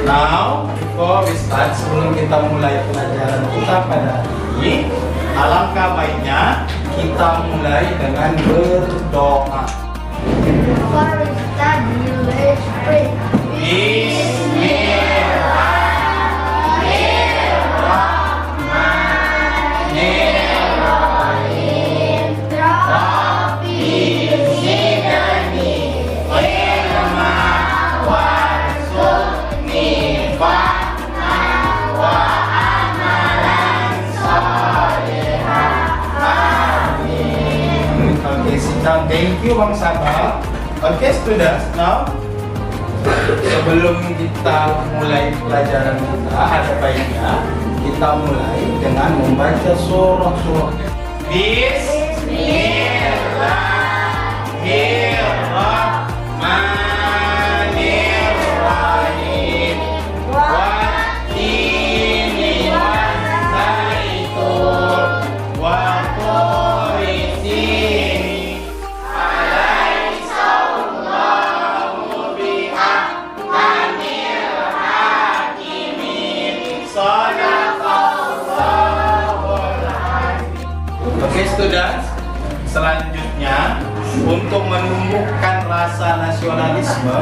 Now, before we start, sebelum kita mulai pelajaran kita pada hari ini, alangkah baiknya kita mulai dengan berdoa. Before we study, let's pray. Bismillahirrahmanirrahim. Rabbi zidni ilma warzuqni fahman wa amalan sholihan. Amin. Okay, sit down. Thank you Bang Sabah. Okay students, now sebelum kita mulai pelajaran kita, ada baiknya kita mulai dengan membaca surah-surah. Bismillahirrahmanirrahim. Wattini waszaitun wa turi sinin. Alaihissallahu bi'ahkamil hakimin. Sadaqallahul azim. Oke students, selanjutnya untuk menumbuhkan rasa nasionalisme,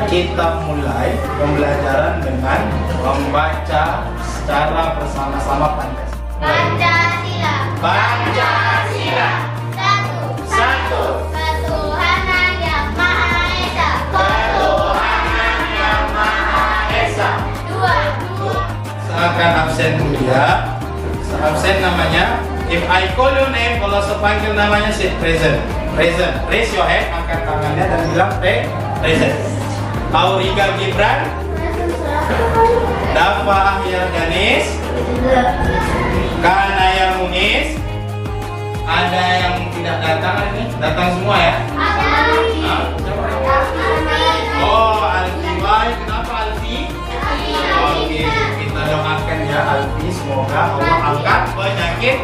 kita mulai pembelajaran dengan membaca secara bersama-sama Pancasila. Pancasila. Pancasila. Satu. Ketuhanan yang Maha Esa. Ketuhanan yang Maha Esa. Dua. Silakan absen dulu ya. Absen namanya. If I call your name, kalau sepanggil namanya say present. Present. Raise your hand, angkat tangannya dan bilang present. Auriga Gibran, Dafa Ahyar Ganis, Kanaya Munis. Ada yang tidak datang hari ini? Datang semua ya? Hah? Oh, Alfi. Why? Kenapa Alfi? Oke, kita doakan ya Alfi, semoga Allah angkat penyakit.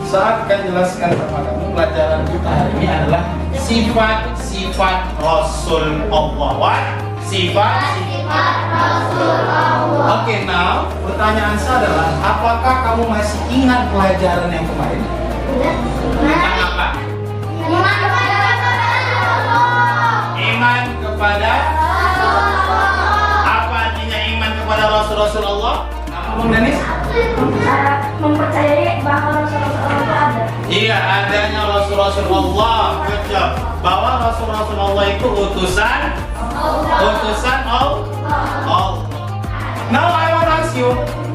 Saat akan jelaskan kepada kamu, pelajaran kita hari ini adalah sifat-sifat Rasul Allah. What? Sifat-sifat Rasul Allah. Oke, now pertanyaan saya adalah, apakah kamu masih ingat pelajaran yang kemarin? Tentang apa? Iman kepada Rasulullah. Iman kepada apa artinya iman kepada Rasul-Rasul Allah? Apa Bung Danis? Mempercayai bahwa Rasulullah itu ada. Iya, adanya Rasul-Rasul Allah. Good job. Bahwa Rasul-Rasul Allah itu utusan Allah. Now I want to ask you,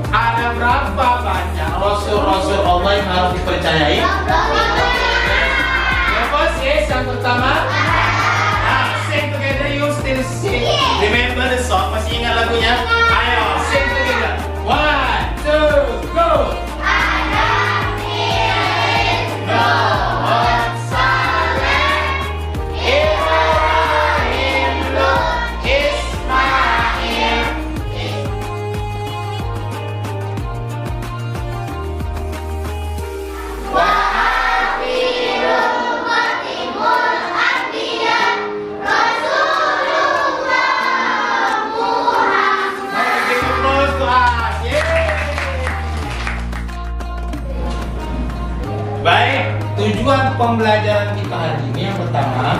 ada berapa banyak Rasul-Rasul Allah yang harus dipercayai? Yang first is yang pertama. Now sing together, you still sing. Remember the song? Masih ingat lagunya? Ayo, sing together. 1, 2, go. Baik, tujuan pembelajaran kita hari ini yang pertama,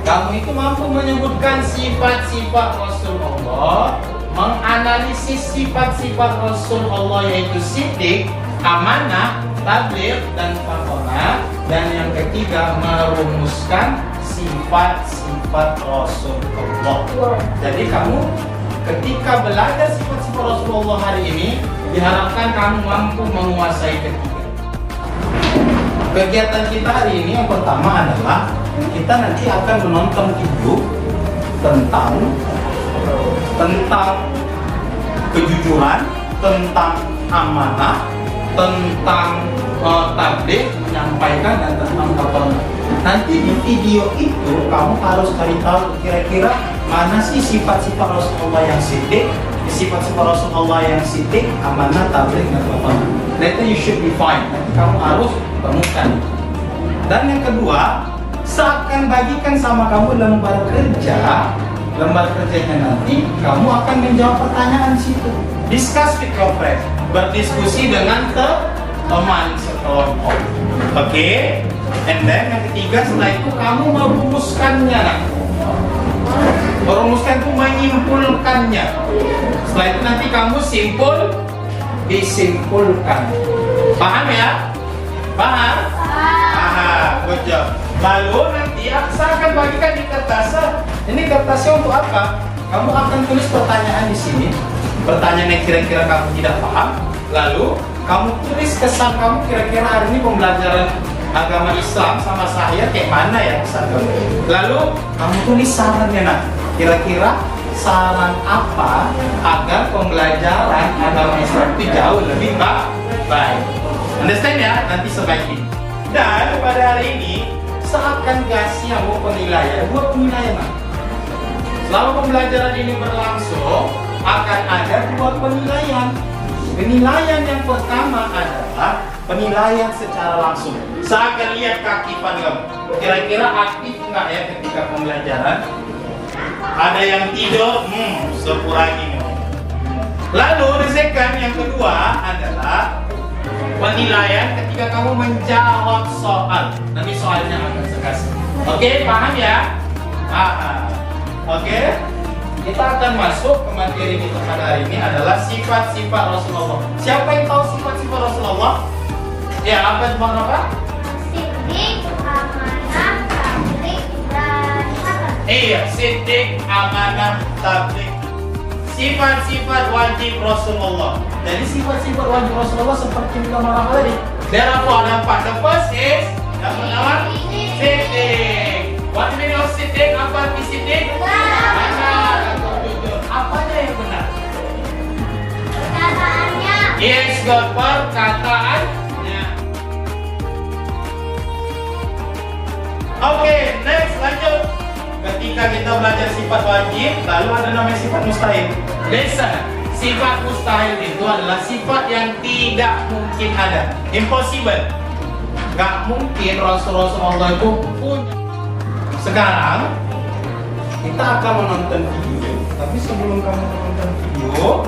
kamu itu mampu menyebutkan sifat-sifat Rasulullah, menganalisis sifat-sifat Rasulullah yaitu siddiq, amanah, tabligh, dan fatonah, dan yang ketiga merumuskan sifat-sifat Rasulullah. Jadi kamu ketika belajar sifat-sifat Rasulullah hari ini, diharapkan kamu mampu menguasai ketiga. Kegiatan kita hari ini yang pertama adalah kita nanti akan menonton video tentang kejujuran, tentang amanah, tentang tabligh, menyampaikan, dan tentang fatonah. Nanti di video itu kamu harus cari tahu kira-kira mana sih sifat-sifat Rasulullah yang siddiq, sifat-sifat Rasulullah yang siddiq, amanah, tabligh, dan fatonah. Later you should be fine. Nanti kamu harus temukan. Dan yang kedua, saya akan bagikan sama kamu lembar kerja lembar kerjanya nanti kamu akan menjawab pertanyaan di situ. Discuss with your friends, berdiskusi dengan teman sekelompok. Oke? And then yang ketiga, setelah itu kamu merumuskannya. Nah, merumuskan itu menyimpulkannya. Setelah itu nanti kamu disimpulkan. Paham ya? Paham? Paham. Good job. Lalu nanti saya akan bagikan di kertas. Ini kertasnya untuk apa? Kamu akan tulis pertanyaan di sini. Pertanyaan yang kira-kira kamu tidak paham. Lalu kamu tulis kesan kamu kira-kira hari ini pembelajaran agama Islam sama saya kayak mana ya kesan kamu. Lalu kamu tulis sarannya. Nah, kira-kira saran apa agar pembelajaran agama Islam itu jauh lebih baik. Understand ya? Nanti sebaik ini. Dan pada hari ini saya akan kasih kamu penilaian, dua penilaian. Selama pembelajaran ini berlangsung akan ada dua penilaian. Penilaian yang pertama adalah penilaian secara langsung. Saya akan lihat keaktifan kamu. Kira-kira aktif nggak ya ketika pembelajaran? Ada yang tidur, sekurangi. Lalu second yang kedua adalah penilaian ketika kamu menjawab soal. Nanti soalnya akan saya kasih. Oke, paham ya? Oke. Kita akan masuk ke materi kita pada hari ini adalah sifat-sifat Rasulullah. Siapa yang tahu sifat-sifat Rasulullah? Ya, apa itu apa? Siddiq, amanah, tabligh, dan sabar. Iya, siddiq, amanah, tabligh. Sifat-sifat wajib Rasulullah. Jadi sifat-sifat wajib Rasulullah seperti kita marah tadi. Therefore ada empat. The first is yang pertama siddiq. What meaning of siddiq? Apa arti siddiq? Benar atau jujur. Apanya yang benar? Perkataannya. Yes, God, perkataannya. Oke, next lanjut. Ketika kita belajar sifat wajib, lalu ada namanya sifat mustahil. Listen, sifat mustahil itu adalah sifat yang tidak mungkin ada. Impossible. Gak mungkin Rasulullah itu punya. Sekarang kita akan menonton video. Tapi sebelum kamu menonton video,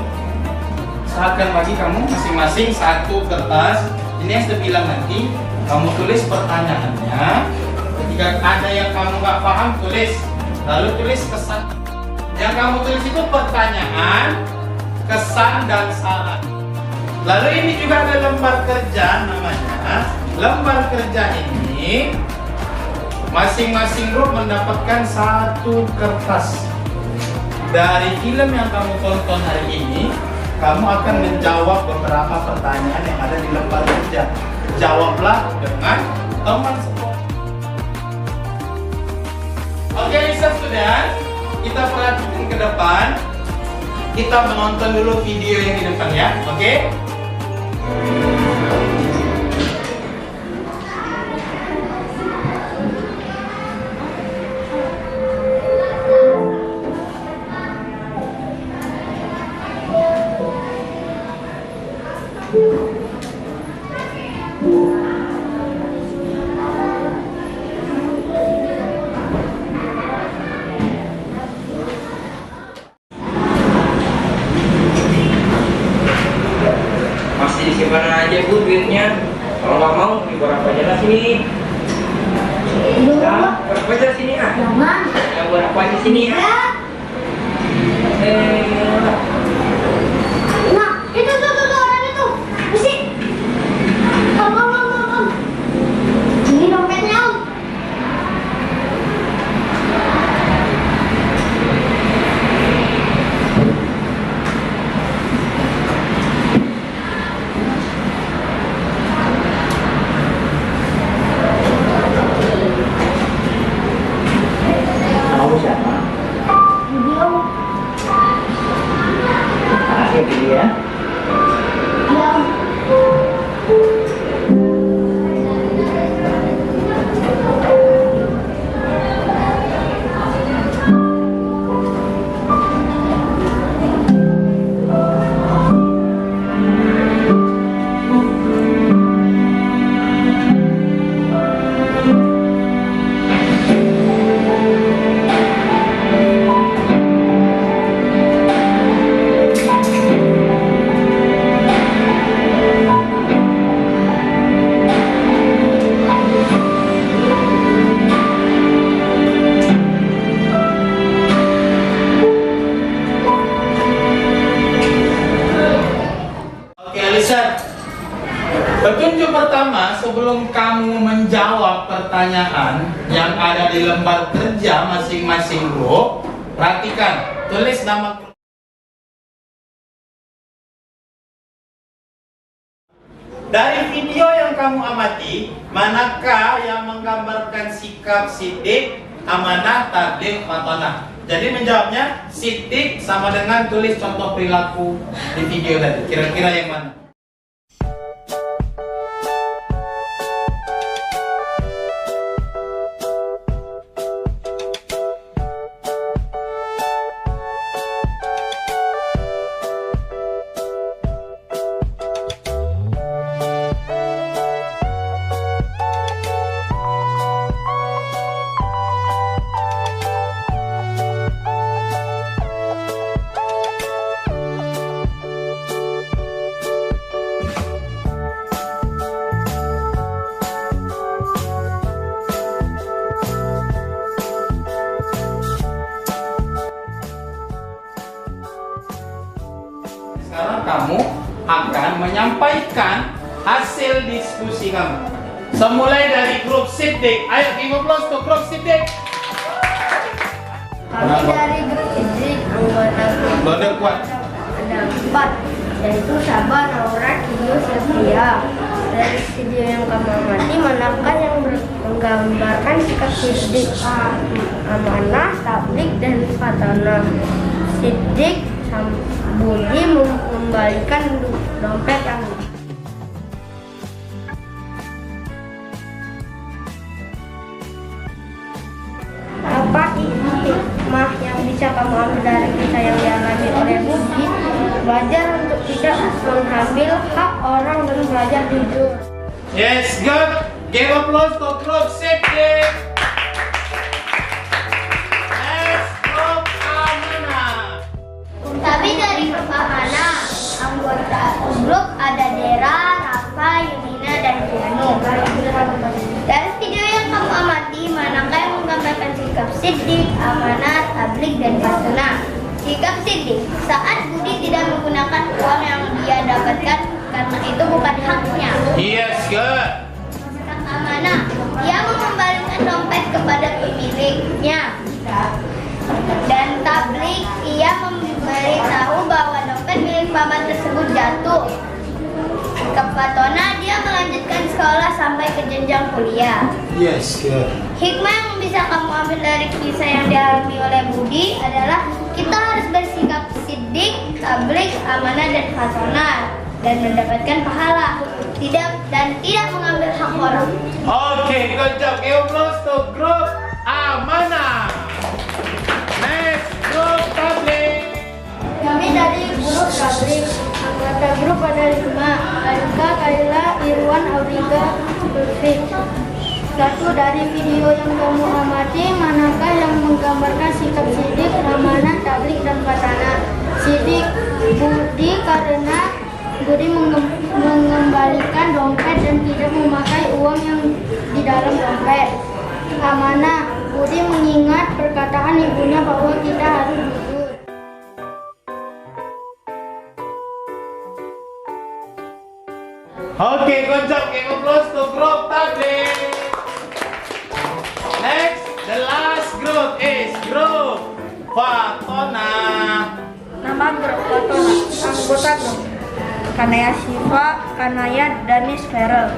saya akan bagi kamu masing-masing satu kertas. Ini yang saya bilang nanti. Kamu tulis pertanyaannya. Ketika ada yang kamu nggak paham, tulis. Lalu tulis kesan. Yang kamu tulis itu pertanyaan, kesan, dan saran. Lalu ini juga ada lembar kerja namanya. Lembar kerja ini masing-masing grup mendapatkan satu kertas. Dari film yang kamu tonton hari ini, kamu akan menjawab beberapa pertanyaan yang ada di lembar kerja. Jawablah dengan teman sekolah. Oke, listen student, kita perhatikan ke depan. Kita menonton dulu video yang di depan ya, oke? Disimpan aja bu duitnya. Kalau nggak mau diborong aja lah sini. Nah, borong aja sini ah. Yang borong aja sini ya. Nah, itu tuh orang itu. Mesti. Om. Ini dompetnya om. Ya. sebelum kamu menjawab pertanyaan yang ada di lembar kerja masing-masing grup, perhatikan, tulis nama grup. Dari video yang kamu amati, manakah yang menggambarkan sikap Siddiq, amanah, tabligh, fatonah? Jadi menjawabnya, Siddiq sama dengan tulis contoh perilaku di video tadi. Kira-kira yang mana? Sekarang kamu akan menyampaikan hasil diskusi kamu. Semulai dari grup Siddiq. Ayo, give applause to grup Siddiq. Kami dari grup Siddiq, anggota grup Lode kuat. ada 4, yaitu Sabar, Naura, Kiyo, Sylvia. Dari video yang kamu amati, manakah yang menggambarkan sikap Siddiq, amanah, tabligh, dan fatonah? Siddiq Budi mengembalikan dompet yang apa hikmah yang bisa kamu ambil dari kisah yang dialami oleh Budi? Belajar untuk tidak mengambil hak orang dan belajar jujur. Yes, good. Give applause to grup Siddiq. Next, grup amanah. Tapi dari grup amanah, anggota grup ada Dera, Rafa, Yunina, dan Piano. Dari video yang kamu amati, manakah yang menggambarkan sikap Siddiq, amanah, tabligh, dan fatonah? Sikap Siddiq, saat Budi tidak menggunakan uang yang dia dapatkan karena itu bukan haknya. Yes, good. Sikap amanah, dia mengembalikan dompet kepada pemiliknya. Dan tabligh, ia memberitahu bahwa dompet milik paman tersebut jatuh. Sikap fatonah, dia melanjutkan sekolah sampai ke jenjang kuliah. Yes, good. Hikmah yang bisa kamu ambil dari kisah yang dialami oleh Budi adalah kita harus bersikap Siddiq, tabligh, amanah, dan fatonah dan mendapatkan pahala, tidak mengambil hak orang. Oke, good job. Give applause to grup amanah. Next, grup tabligh. Kami dari grup tabligh, anggota grup ada 5, Alika, Kaila, Irwan, Auriga, Lutfi. Satu, dari video yang kamu amati, manakah yang menggambarkan sikap Siddiq, amanah, tabligh, dan fatonah? Siddiq Budi karena Budi mengembalikan dompet dan tidak memakai uang yang di dalam dompet. Amanah, Budi mengingat perkataan ibunya bahwa kita harus jujur. Oke, good job. Give applause to grup tabligh. Next, the last group is grup fatonah. Nama grup fatonah, anggota grup Kanaya Siva, Kanaya, Danis, Ferel.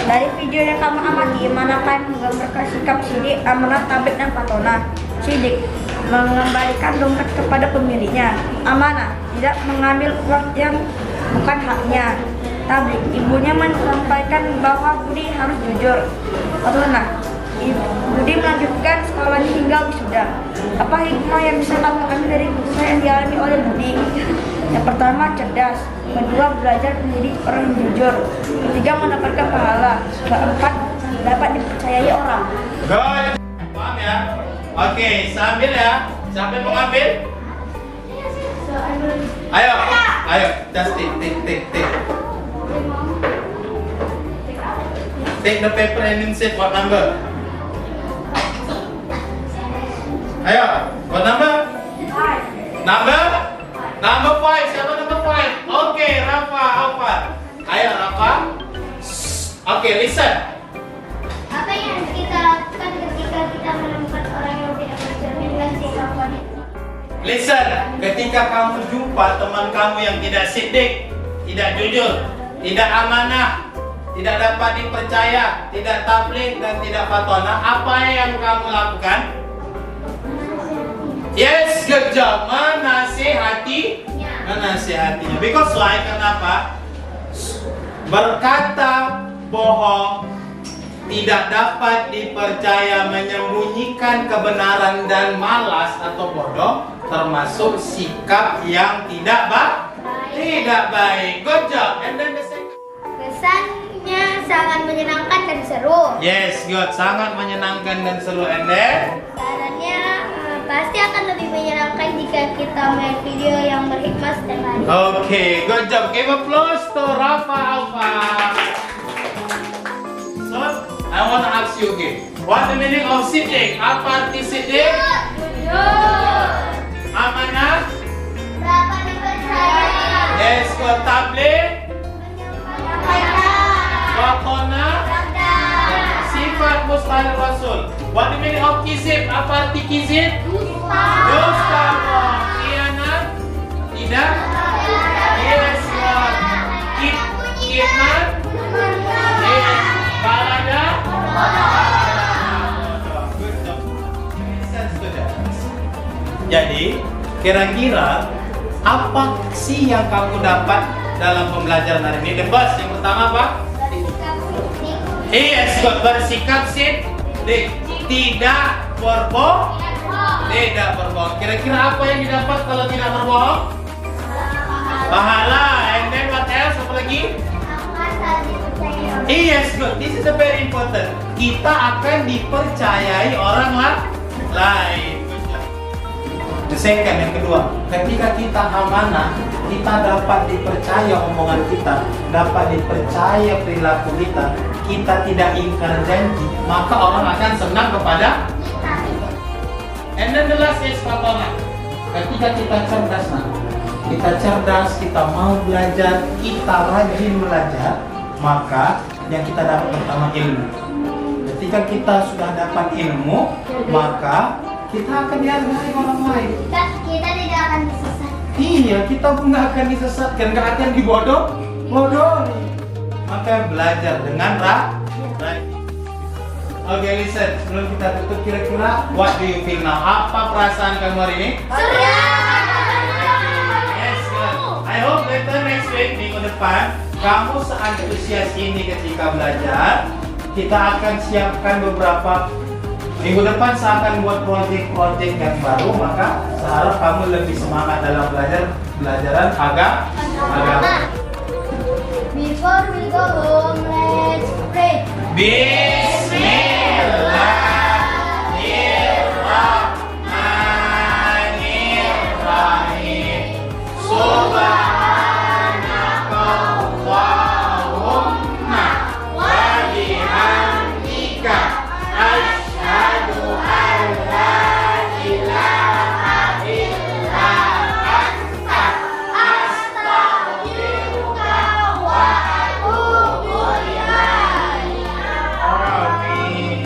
Dari video yang kamu amati, manakah yang menggambarkan sikap Siddiq, amanah, tabligh, dan fatonah? Siddiq mengembalikan dompet kepada pemiliknya. Amanah, tidak mengambil uang yang bukan haknya. Tabligh, ibunya menyampaikan bahwa Budi harus jujur. Fatonah, Budi melanjutkan sekolahnya hingga wisuda. Apa hikmah yang bisa kamu ambil dari kisah yang dialami oleh Budi? Yang pertama, cerdas. Kedua, belajar menjadi orang yang jujur. Ketiga, mendapatkan pahala. Keempat, dapat dipercayai orang. Good. Paham ya? Oke, sambil ya. Siapa yang mau ngambil? Ayo, ayo. Just take. Take the paper and insert what number? Ayo, what number? Number 5. Siapa number 5? Oke, Rafa, Alfa. Ayo, Rafa. Oke, listen. Apa yang kita lakukan ketika kita menemukan orang yang tidak mencerminkan sikap wanita? Listen, ketika kamu jumpa teman kamu yang tidak sidik, tidak jujur, tidak amanah, tidak dapat dipercaya, tidak tabligh dan tidak fatona, apa yang kamu lakukan? Yes, good job. Menasihatinya. Because why? Kenapa? Berkata bohong tidak dapat dipercaya, menyembunyikan kebenaran dan malas atau bodoh termasuk sikap yang tidak baik. Good job. And then the second. Kesannya sangat menyenangkan dan seru. Yes, good. Sangat menyenangkan dan seru. And then Sarannya pasti akan lebih menyenangkan jika kita main video yang berhikmah setiap hari. okay, good job. Give applause to Rafa Alfa. So, I want to ask you again. What the meaning of siddiq? Apa arti siddiq? Amanah? Dapat dipercaya. Yes, good. Tabligh? Fatona? Sifat mustahil Rasul. What the meaning of kizib? Apa arti kizib? Dusta. Khianat? Tidak? Yes, good. Khidmat? Yes. Balada? Good job. Jadi, kira-kira apa sih yang kamu dapat dalam pembelajaran hari ini? The first, yang pertama apa? Yes, good. Bersikap siddiq. Tidak berbohong. Tidak berbohong. Kira-kira apa yang didapat kalau tidak berbohong? Pahala. And then what else? Apa lagi? Yes, good. This is a very important. Kita akan dipercayai orang lain. The second, yang kedua, ketika kita amanah, kita dapat dipercaya omongan kita, dapat dipercaya perilaku kita, kita tidak ingkar janji, maka orang akan senang kepada kita. And then the last is fatona. Ketika kita cerdas, kita mau belajar, kita rajin belajar, maka yang kita dapat pertama ilmu. Ketika kita sudah dapat ilmu, maka kita akan dihargai orang lain. Kita tidak akan disesatkan. Iya, kita pun nggak akan disesatkan, nggak akan dibodohi. Maka belajar dengan baik. Oke, listen. Sebelum kita tutup, kira-kira what do you feel now? Apa perasaan kamu hari ini? Yes, good. I hope later next week, minggu depan, kamu seantusias ini ketika belajar. Kita akan siapkan beberapa. Minggu depan saya akan buat project yang baru, maka saya harap kamu lebih semangat dalam belajaran agama. Before we go home, let's pray. Bismillahirrahmanirrahim. Subhanakallahumma wa bihamdika asyhadu an la ilaha illa anta astaghfiruka wa atubu ilaik. Amin.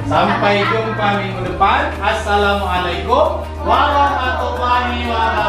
Sampai jumpa minggu depan. Assalamualaikum warahmatullahi wabarakatuh.